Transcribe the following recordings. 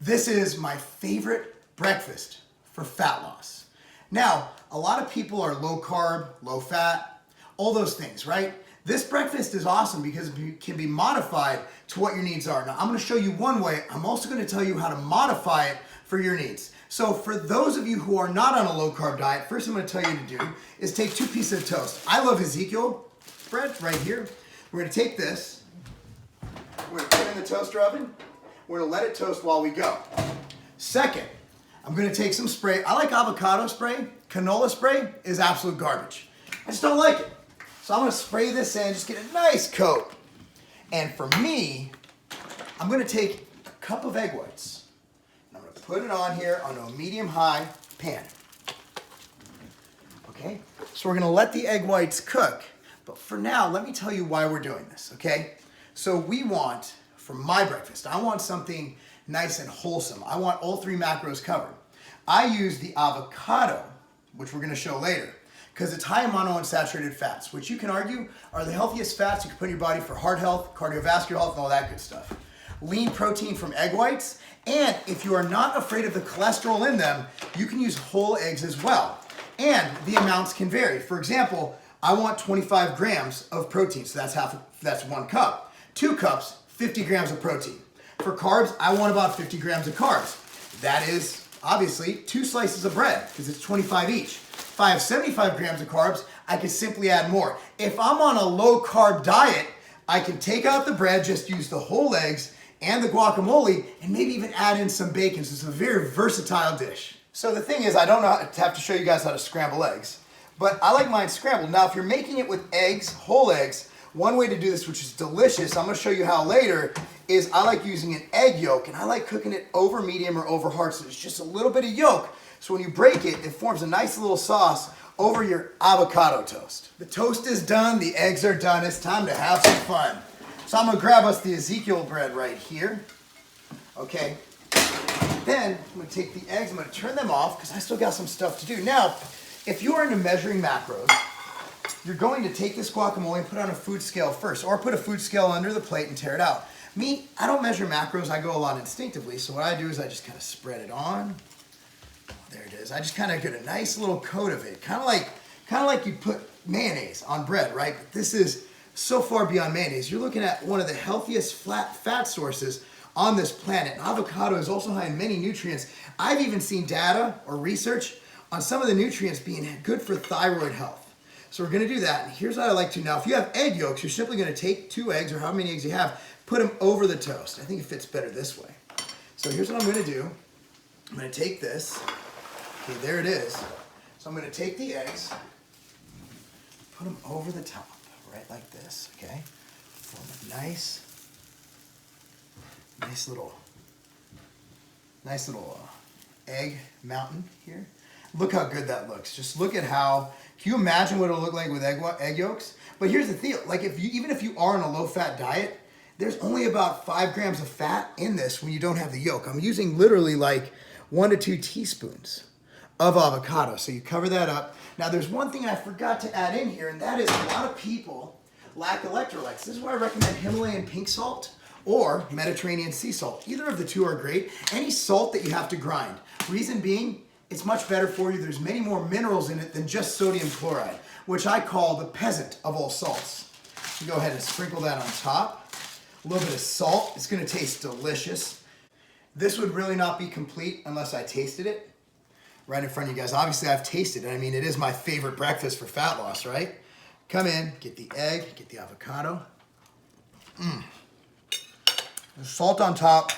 This is my favorite breakfast for fat loss. Now, a lot of people are low carb, low fat, all those things, right? This breakfast is awesome because it can be modified to what your needs are. Now, I'm gonna show you one way. I'm also gonna tell you how to modify it for your needs. So for those of you who are not on a low carb diet, first I'm gonna tell you to do is take 2 pieces of toast. I love Ezekiel Bread right here. We're gonna take this, we're gonna put it in the toaster oven. We're gonna let it toast while we go. Second, I'm gonna take some spray. I like avocado spray. Canola spray is absolute garbage. I just don't like it. So I'm gonna spray this in, just get a nice coat. And for me, I'm gonna take a cup of egg whites. And I'm gonna put it on here onto a medium-high pan. Okay? So we're gonna let the egg whites cook. But for now, let me tell you why we're doing this, okay? So we want, for my breakfast, I want something nice and wholesome. I want all 3 macros covered. I use the avocado, which we're gonna show later, because it's high in monounsaturated fats, which you can argue are the healthiest fats you can put in your body for heart health, cardiovascular health, and all that good stuff. Lean protein from egg whites, and if you are not afraid of the cholesterol in them, you can use whole eggs as well. And the amounts can vary. For example, I want 25 grams of protein, so that's 1 cup. 2 cups, 50 grams of protein. For carbs, I want about 50 grams of carbs. That is obviously 2 slices of bread, because it's 25 each. If I have 75 grams of carbs, I can simply add more. If I'm on a low carb diet, I can take out the bread, just use the whole eggs and the guacamole, and maybe even add in some bacon. So it's a very versatile dish. So the thing is, I don't have to show you guys how to scramble eggs, but I like mine scrambled. Now, if you're making it with eggs, whole eggs, one way to do this, which is delicious, I'm gonna show you how later, is I like using an egg yolk, and I like cooking it over medium or over hard, so there's just a little bit of yolk. So when you break it, it forms a nice little sauce over your avocado toast. The toast is done, the eggs are done, it's time to have some fun. So I'm gonna grab us the Ezekiel bread right here, okay? Then I'm gonna take the eggs, I'm gonna turn them off, because I still got some stuff to do. Now, if you're into measuring macros, you're going to take this guacamole and put it on a food scale first, or put a food scale under the plate and tear it out. Me, I don't measure macros, I go a lot instinctively, so what I do is I just kind of spread it on. There it is. I just kind of get a nice little coat of it, kind of like you put mayonnaise on bread, right? But this is so far beyond mayonnaise. You're looking at one of the healthiest fat sources on this planet. And avocado is also high in many nutrients. I've even seen data or research on some of the nutrients being good for thyroid health. So we're going to do that. And here's what I like to. Now, if you have egg yolks, you're simply going to take 2 eggs or how many eggs you have, put them over the toast. I think it fits better this way. So here's what I'm going to do. I'm going to take this. Okay, there it is. So I'm going to take the eggs, put them over the top, right like this, okay? Form a nice little egg mountain here. Look how good that looks. Just look at how, can you imagine what it'll look like with egg yolks? But here's the thing, like even if you are on a low-fat diet, there's only about 5 grams of fat in this when you don't have the yolk. I'm using literally like 1 to 2 teaspoons of avocado. So you cover that up. Now there's one thing I forgot to add in here, and that is a lot of people lack electrolytes. This is why I recommend Himalayan pink salt or Mediterranean sea salt. Either of the 2 are great. Any salt that you have to grind. Reason being, it's much better for you. There's many more minerals in it than just sodium chloride, which I call the peasant of all salts. You go ahead and sprinkle that on top. A little bit of salt. It's gonna taste delicious. This would really not be complete unless I tasted it right in front of you guys. Obviously, I've tasted it. I mean, it is my favorite breakfast for fat loss, right? Come in, get the egg, get the avocado. The salt on top.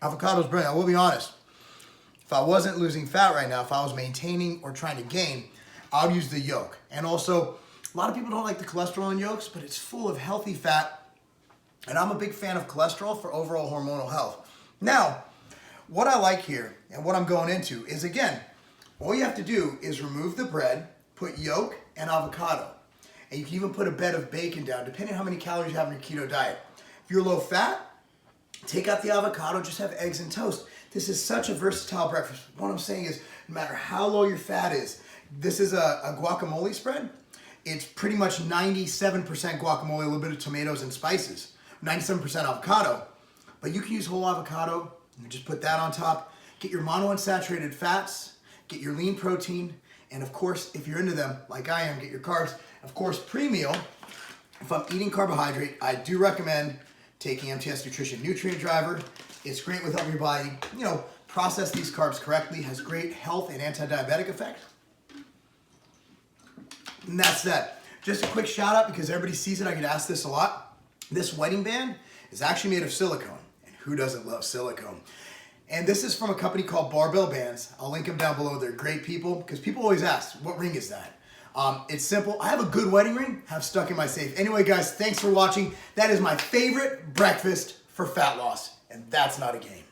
Avocado's brilliant. I will be honest. If I wasn't losing fat right now, if I was maintaining or trying to gain, I would use the yolk. And also, a lot of people don't like the cholesterol in yolks, but it's full of healthy fat. And I'm a big fan of cholesterol for overall hormonal health. Now, what I like here and what I'm going into is, again, all you have to do is remove the bread, put yolk and avocado. And you can even put a bed of bacon down, depending on how many calories you have in your keto diet. If you're low fat, take out the avocado, just have eggs and toast. This is such a versatile breakfast. What I'm saying is, no matter how low your fat is, this is a guacamole spread. It's pretty much 97% guacamole, a little bit of tomatoes and spices, 97% avocado. But you can use whole avocado, You just put that on top. Get your monounsaturated fats, get your lean protein, and of course, if you're into them, like I am, get your carbs. Of course, pre-meal, if I'm eating carbohydrate, I do recommend taking MTS Nutrition Nutrient Driver. It's great with helping your body, process these carbs correctly, has great health and anti-diabetic effect. And that's that. Just a quick shout out because everybody sees it, I get asked this a lot. This wedding band is actually made of silicone. And who doesn't love silicone? And this is from a company called Barbell Bands. I'll link them down below. They're great people because people always ask, what ring is that? It's simple. I have a good wedding ring, have stuck in my safe. Anyway, guys, thanks for watching. That is my favorite breakfast for fat loss, and that's not a game.